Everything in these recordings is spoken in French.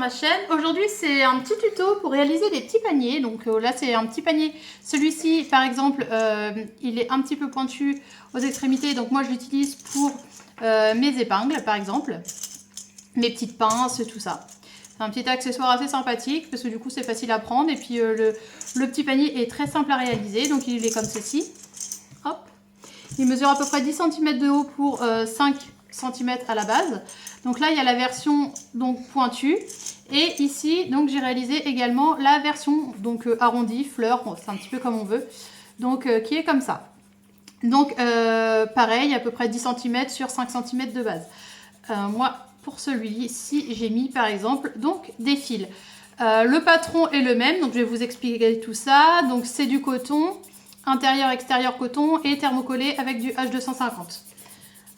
ma chaîne. Aujourd'hui c'est un petit tuto pour réaliser des petits paniers. Donc là c'est un petit panier. Celui-ci par exemple il est un petit peu pointu aux extrémités. Donc moi je l'utilise pour mes épingles par exemple. Mes petites pinces, tout ça. C'est un petit accessoire assez sympathique parce que du coup c'est facile à prendre. Et puis le petit panier est très simple à réaliser. Donc il est comme ceci. Hop. Il mesure à peu près 10 cm de haut pour 5 cm à la base. Donc là il y a la version donc pointue et ici donc j'ai réalisé également la version donc arrondie, fleur, bon, c'est un petit peu comme on veut, donc qui est comme ça. Donc pareil, à peu près 10 cm sur 5 cm de base. Moi pour celui-ci j'ai mis par exemple donc des fils. Le patron est le même, donc je vais vous expliquer tout ça. Donc c'est du coton, intérieur extérieur coton et thermocollé avec du H250.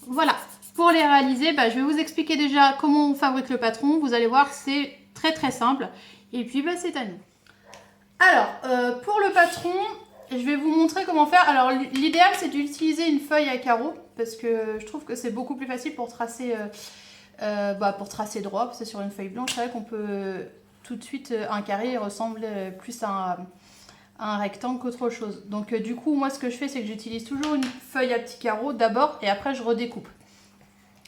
Voilà. Pour les réaliser, je vais vous expliquer déjà comment on fabrique le patron. Vous allez voir, c'est très simple. Et puis, c'est à nous. Alors, pour le patron, je vais vous montrer comment faire. Alors, l'idéal, c'est d'utiliser une feuille à carreaux. Parce que je trouve que c'est beaucoup plus facile pour tracer, droit. Parce que sur une feuille blanche, c'est vrai qu'on peut tout de suite, un carré ressemble plus à un rectangle qu'autre chose. Donc, du coup, moi, ce que je fais, c'est que j'utilise toujours une feuille à petits carreaux d'abord. Et après, je redécoupe.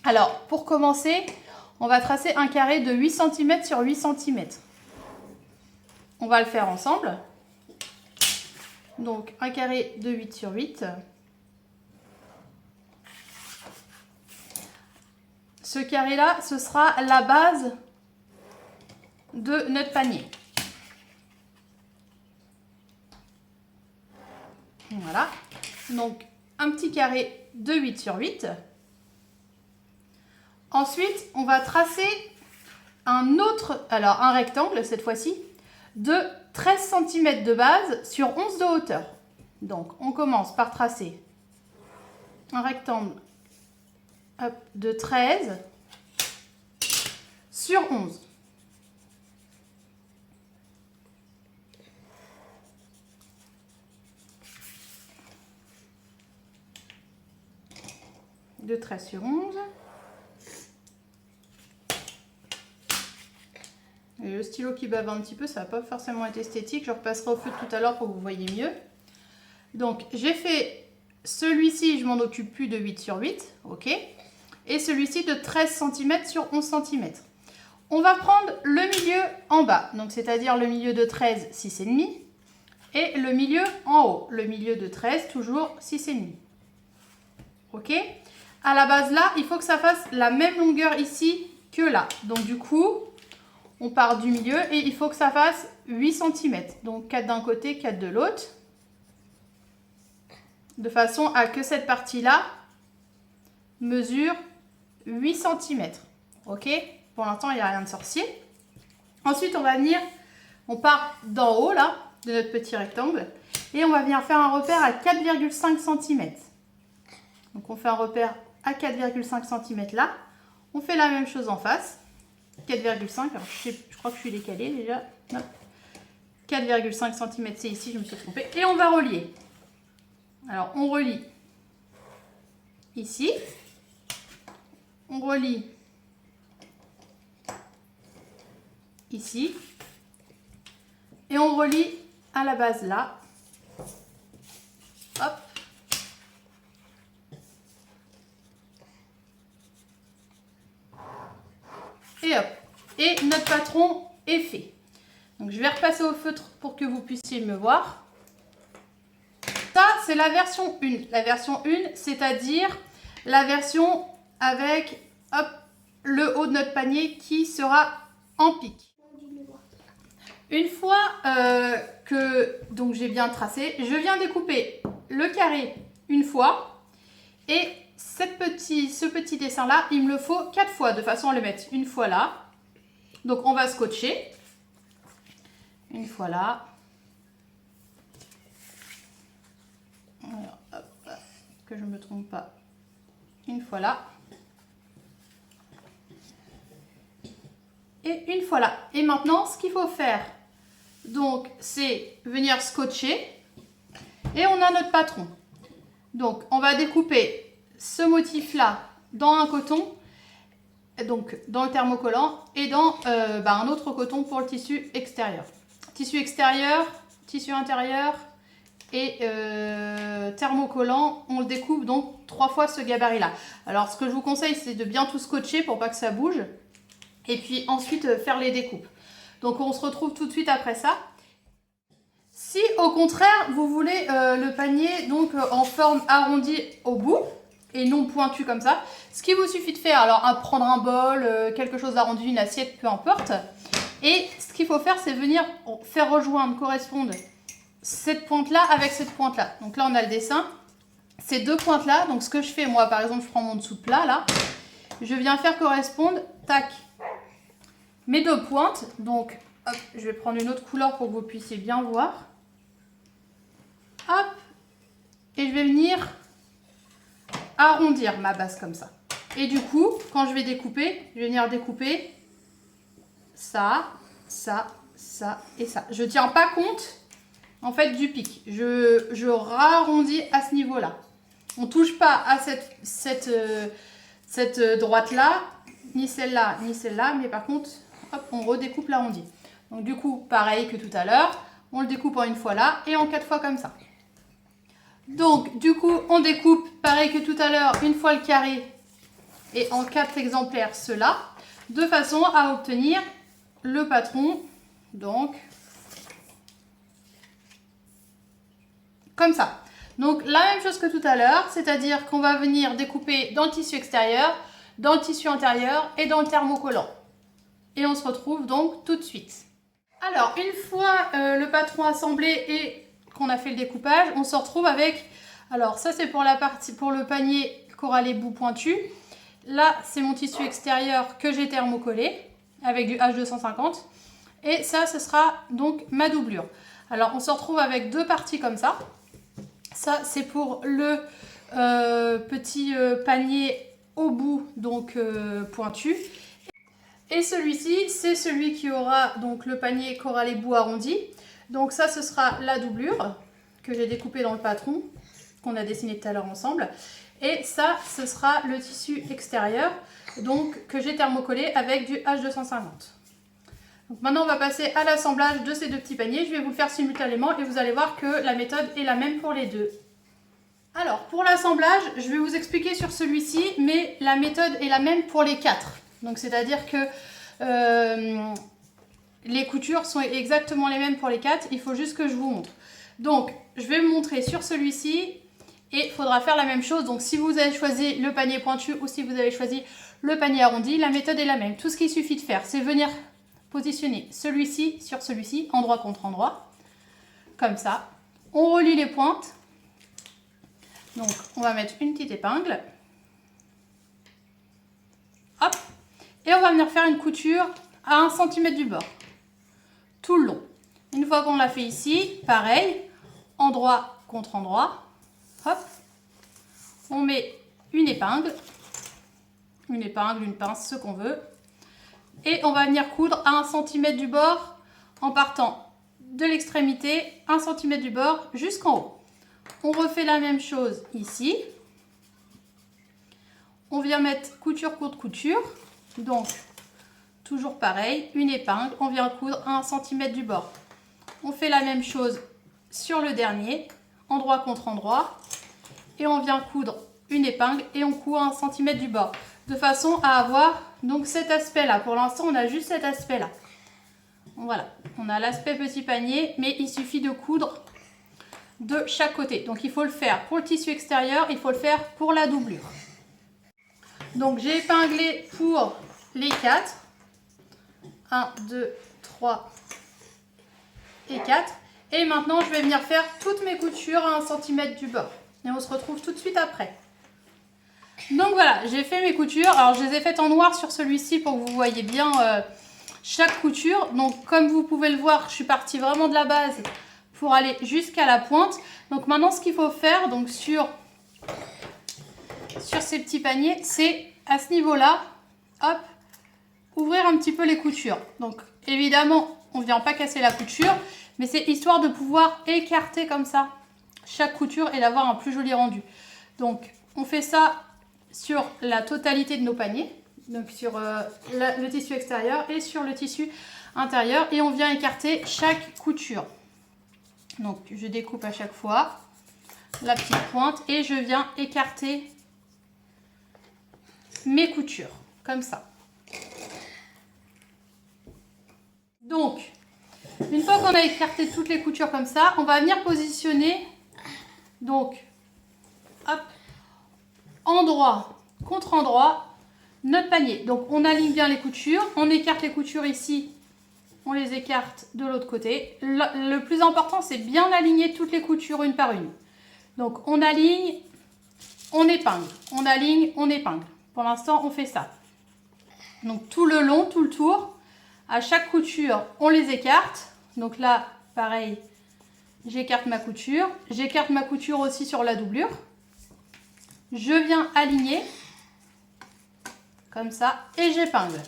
Alors, pour commencer, on va tracer un carré de 8 cm sur 8 cm. On va le faire ensemble. Donc, un carré de 8 sur 8. Ce carré-là, ce sera la base de notre panier. Voilà. Donc, un petit carré de 8 sur 8. Ensuite, on va tracer un rectangle cette fois-ci, de 13 cm de base sur 11 de hauteur. Donc, on commence par tracer un rectangle de 13 sur 11. De 13 sur 11. Et le stylo qui bave un petit peu, ça va pas forcément être esthétique. Je repasserai au feu tout à l'heure pour que vous voyez mieux. Donc, j'ai fait celui-ci, je m'en occupe plus, de 8 sur 8. Ok. Et celui-ci de 13 cm sur 11 cm. On va prendre le milieu en bas. Donc, c'est-à-dire le milieu de 13, 6,5. Et le milieu en haut. Le milieu de 13, toujours 6,5. Ok. À la base, là, il faut que ça fasse la même longueur ici que là. Donc, du coup, on part du milieu et il faut que ça fasse 8 cm. Donc 4 d'un côté, 4 de l'autre. De façon à que cette partie-là mesure 8 cm. Ok? Pour l'instant, il n'y a rien de sorcier. Ensuite, on part d'en haut, là, de notre petit rectangle. Et on va venir faire un repère à 4,5 cm. Donc on fait un repère à 4,5 cm là. On fait la même chose en face. 4,5, alors je crois que je suis décalée déjà. 4,5 cm, c'est ici, je me suis trompée. Et on va relier. Alors, on relie ici. On relie ici. Et on relie à la base là. Hop. Et hop. Et notre patron est fait. Donc je vais repasser au feutre pour que vous puissiez me voir. Ça, c'est la version 1. La version 1, c'est-à-dire la version avec hop, le haut de notre panier qui sera en pique. Une fois que donc j'ai bien tracé, je viens découper le carré une fois. Et ce petit dessin-là, il me le faut 4 fois, de façon à le mettre une fois là. Donc, on va scotcher. Une fois là. Alors, hop, que je ne me trompe pas. Une fois là. Et une fois là. Et maintenant, ce qu'il faut faire, donc, c'est venir scotcher. Et on a notre patron. Donc, on va découper ce motif-là dans un coton. donc dans le thermocollant et dans un autre coton pour le tissu extérieur. Tissu extérieur, tissu intérieur et thermocollant, on le découpe donc 3 fois ce gabarit là. Alors ce que je vous conseille, c'est de bien tout scotcher pour pas que ça bouge et puis ensuite faire les découpes. Donc on se retrouve tout de suite après ça. Si au contraire vous voulez le panier donc en forme arrondie au bout et non pointu comme ça, ce qu'il vous suffit de faire, alors prendre un bol, quelque chose d'arrondi, une assiette, peu importe, et ce qu'il faut faire, c'est venir faire rejoindre, correspondre cette pointe là avec cette pointe là. Donc là on a le dessin, ces deux pointes là, donc ce que je fais moi, par exemple je prends mon dessous de plat là, je viens faire correspondre, tac, mes deux pointes. Donc hop, je vais prendre une autre couleur pour que vous puissiez bien voir, hop, et je vais venir arrondir ma base comme ça. Et du coup, quand je vais découper, je vais venir découper ça, ça, ça et ça. Je ne tiens pas compte en fait du pic. Je rarrondis à ce niveau-là. On ne touche pas à cette droite-là, ni celle-là, ni celle-là, mais par contre, hop, on redécoupe l'arrondi. Donc du coup, pareil que tout à l'heure, on le découpe en une fois là et en 4 fois comme ça. Donc du coup, on découpe, pareil que tout à l'heure, une fois le carré et en 4 exemplaires cela, de façon à obtenir le patron, donc comme ça. Donc la même chose que tout à l'heure, c'est-à-dire qu'on va venir découper dans le tissu extérieur, dans le tissu intérieur et dans le thermocollant. Et on se retrouve donc tout de suite. Alors une fois le patron assemblé et qu'on a fait le découpage, on se retrouve avec, alors ça c'est pour la partie, pour le panier corallé bout pointu. Là c'est mon tissu extérieur que j'ai thermocollé avec du H250 et ça ce sera donc ma doublure. Alors on se retrouve avec deux parties comme ça. Ça c'est pour le petit panier au bout donc pointu. Et celui-ci, c'est celui qui aura donc le panier corallé bout arrondi. Donc ça, ce sera la doublure que j'ai découpée dans le patron, qu'on a dessiné tout à l'heure ensemble. Et ça, ce sera le tissu extérieur, donc que j'ai thermocollé avec du H250. Donc maintenant, on va passer à l'assemblage de ces deux petits paniers. Je vais vous le faire simultanément et vous allez voir que la méthode est la même pour les deux. Alors, pour l'assemblage, je vais vous expliquer sur celui-ci, mais la méthode est la même pour les quatre. Donc c'est-à-dire que les coutures sont exactement les mêmes pour les quatre, il faut juste que je vous montre. Donc je vais vous montrer sur celui-ci et il faudra faire la même chose. Donc si vous avez choisi le panier pointu ou si vous avez choisi le panier arrondi, la méthode est la même. Tout ce qu'il suffit de faire, c'est venir positionner celui-ci sur celui-ci, endroit contre endroit, comme ça. On relie les pointes. Donc on va mettre une petite épingle. Hop. Et on va venir faire une couture à 1 cm du bord, tout le long. Une fois qu'on l'a fait ici, pareil, endroit contre endroit, hop, on met une épingle, une pince, ce qu'on veut, et on va venir coudre à 1 cm du bord en partant de l'extrémité, 1 cm du bord jusqu'en haut. On refait la même chose ici. On vient mettre couture contre couture. Donc, toujours pareil, une épingle, on vient coudre à 1 cm du bord. On fait la même chose sur le dernier, endroit contre endroit, et on vient coudre une épingle et on coud à 1 cm du bord, de façon à avoir donc cet aspect-là. Pour l'instant, on a juste cet aspect-là. Voilà, on a l'aspect petit panier, mais il suffit de coudre de chaque côté. Donc, il faut le faire pour le tissu extérieur, il faut le faire pour la doublure. Donc, j'ai épinglé pour les 4, 1, 2, 3 et 4. Et maintenant, je vais venir faire toutes mes coutures à 1 cm du bord. Et on se retrouve tout de suite après. Donc voilà, j'ai fait mes coutures. Alors, je les ai faites en noir sur celui-ci pour que vous voyez bien chaque couture. Donc, comme vous pouvez le voir, je suis partie vraiment de la base pour aller jusqu'à la pointe. Donc, maintenant, ce qu'il faut faire donc sur ces petits paniers, c'est à ce niveau-là, hop, ouvrir un petit peu les coutures. Donc évidemment, on ne vient pas casser la couture, mais c'est histoire de pouvoir écarter comme ça chaque couture et d'avoir un plus joli rendu. Donc on fait ça sur la totalité de nos paniers. donc sur le tissu extérieur et sur le tissu intérieur. Et on vient écarter chaque couture. Donc je découpe à chaque fois la petite pointe et je viens écarter mes coutures, comme ça. Donc, une fois qu'on a écarté toutes les coutures comme ça, on va venir positionner, donc, hop, endroit contre endroit, notre panier. Donc, on aligne bien les coutures, on écarte les coutures ici, on les écarte de l'autre côté. Le plus important, c'est bien aligner toutes les coutures une par une. Donc, on aligne, on épingle, on aligne, on épingle. Pour l'instant, on fait ça. Donc, tout le long, tout le tour, à chaque couture, on les écarte. Donc là, pareil, j'écarte ma couture. J'écarte ma couture aussi sur la doublure. Je viens aligner, comme ça, et j'épingle.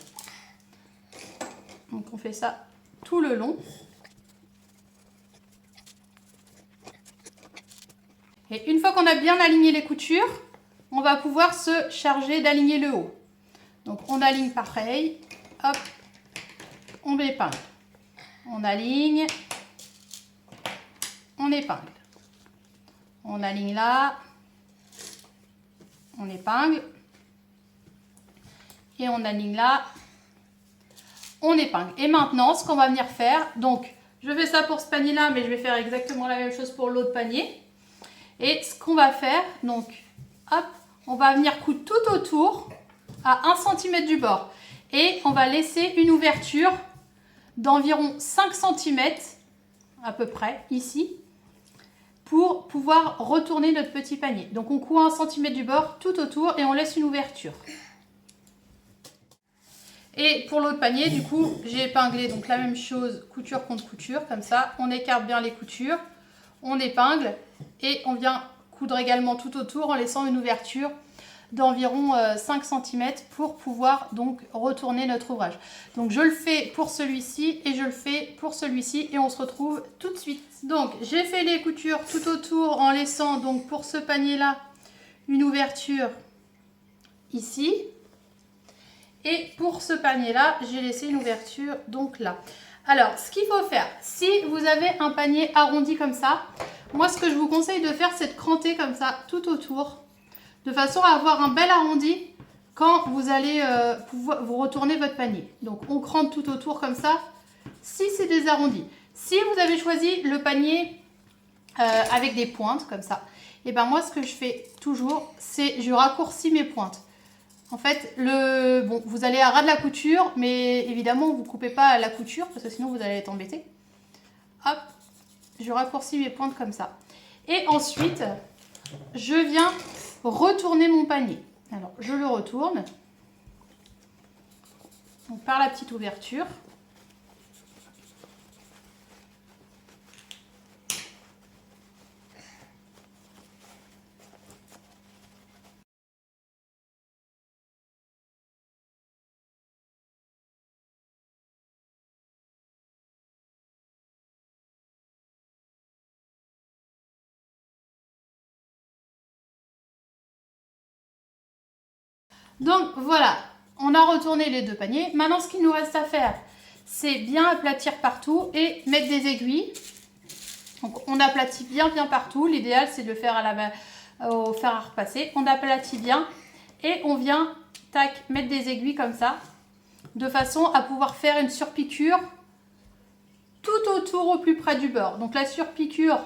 Donc, on fait ça tout le long. Et une fois qu'on a bien aligné les coutures, on va pouvoir se charger d'aligner le haut. Donc, on aligne pareil. Hop, on épingle. On aligne. On épingle. On aligne là. On épingle. Et on aligne là. On épingle. Et maintenant, ce qu'on va venir faire, donc, je fais ça pour ce panier-là, mais je vais faire exactement la même chose pour l'autre panier. Et ce qu'on va faire, donc, hop, on va venir coudre tout autour à 1 cm du bord. Et on va laisser une ouverture d'environ 5 cm, à peu près, ici, pour pouvoir retourner notre petit panier. Donc, on coud 1 cm du bord tout autour et on laisse une ouverture. Et pour l'autre panier, du coup, j'ai épinglé donc la même chose, couture contre couture, comme ça. On écarte bien les coutures, on épingle et on vient coudre également tout autour en laissant une ouverture d'environ 5 cm pour pouvoir donc retourner notre ouvrage. Donc je le fais pour celui-ci et je le fais pour celui-ci et on se retrouve tout de suite. Donc j'ai fait les coutures tout autour en laissant donc pour ce panier-là une ouverture ici. Et pour ce panier-là, j'ai laissé une ouverture donc là. Alors, ce qu'il faut faire, si vous avez un panier arrondi comme ça, moi ce que je vous conseille de faire, c'est de cranter comme ça tout autour, de façon à avoir un bel arrondi quand vous allez pouvoir vous retourner votre panier. Donc, on crante tout autour comme ça, si c'est des arrondis. Si vous avez choisi le panier avec des pointes comme ça, et ben moi ce que je fais toujours, c'est je raccourcis mes pointes. En fait, bon, vous allez à ras de la couture, mais évidemment, vous ne coupez pas la couture parce que sinon vous allez être embêté. Hop, je raccourcis mes pointes comme ça. Et ensuite, je viens retourner mon panier. Alors, je le retourne donc, par la petite ouverture. Donc voilà, on a retourné les deux paniers. Maintenant, ce qu'il nous reste à faire, c'est bien aplatir partout et mettre des aiguilles. Donc on aplatit bien partout. L'idéal, c'est de le faire au fer à repasser. On aplatit bien et on vient, tac, mettre des aiguilles comme ça, de façon à pouvoir faire une surpiqûre tout autour au plus près du bord. Donc la surpiqûre,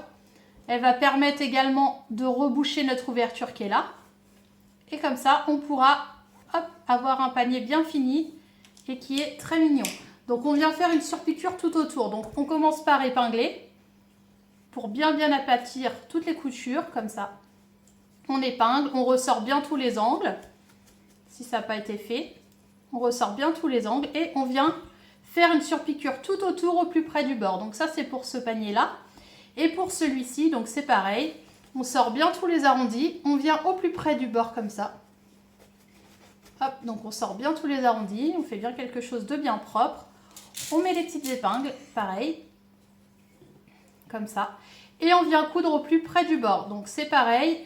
elle va permettre également de reboucher notre ouverture qui est là. Et comme ça, on pourra hop, avoir un panier bien fini et qui est très mignon. Donc on vient faire une surpiqûre tout autour. Donc on commence par épingler pour bien aplatir toutes les coutures comme ça. On épingle, on ressort bien tous les angles. Si ça n'a pas été fait, on ressort bien tous les angles et on vient faire une surpiqûre tout autour au plus près du bord. Donc ça c'est pour ce panier là. Et pour celui-ci, donc c'est pareil. On sort bien tous les arrondis, on vient au plus près du bord comme ça. Hop, donc on sort bien tous les arrondis, on fait bien quelque chose de bien propre. On met les petites épingles, pareil, comme ça. Et on vient coudre au plus près du bord. Donc c'est pareil,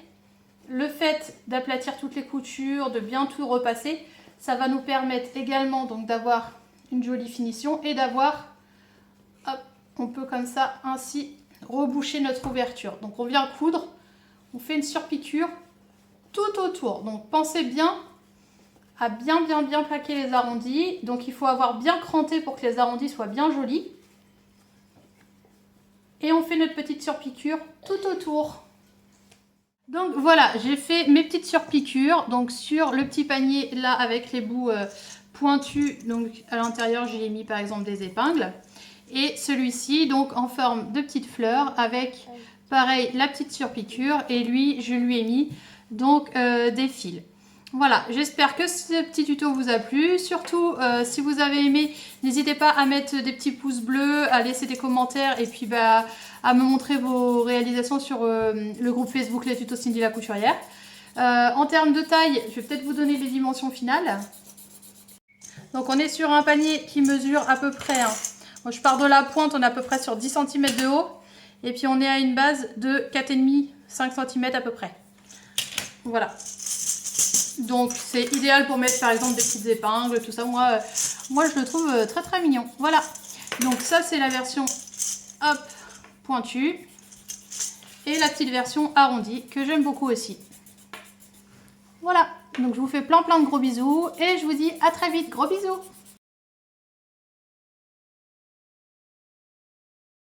le fait d'aplatir toutes les coutures, de bien tout repasser, Ça va nous permettre également donc d'avoir une jolie finition et d'avoir, hop, on peut comme ça ainsi reboucher notre ouverture. Donc on vient coudre, on fait une surpiqûre tout autour. Donc pensez bien à bien plaquer les arrondis. Donc il faut avoir bien cranté pour que les arrondis soient bien jolis. Et on fait notre petite surpiqûre tout autour. Donc voilà, j'ai fait mes petites surpiqûres. Donc sur le petit panier là avec les bouts pointus, donc à l'intérieur j'ai mis par exemple des épingles. Et celui-ci donc en forme de petites fleurs avec pareil la petite surpiqûre. Et lui je lui ai mis donc des fils. Voilà, j'espère que ce petit tuto vous a plu. Surtout, si vous avez aimé, n'hésitez pas à mettre des petits pouces bleus, à laisser des commentaires et puis à me montrer vos réalisations sur le groupe Facebook Les Tutos Cindy la Couturière. En termes de taille, je vais peut-être vous donner les dimensions finales. Donc on est sur un panier qui mesure à peu près, moi, je pars de la pointe, on est à peu près sur 10 cm de haut. Et puis on est à une base de 4,5-5 cm à peu près. Voilà. Donc c'est idéal pour mettre par exemple des petites épingles, tout ça. Moi je le trouve très mignon. Voilà. Donc ça c'est la version hop pointue. Et la petite version arrondie que j'aime beaucoup aussi. Voilà. Donc je vous fais plein de gros bisous. Et je vous dis à très vite. Gros bisous.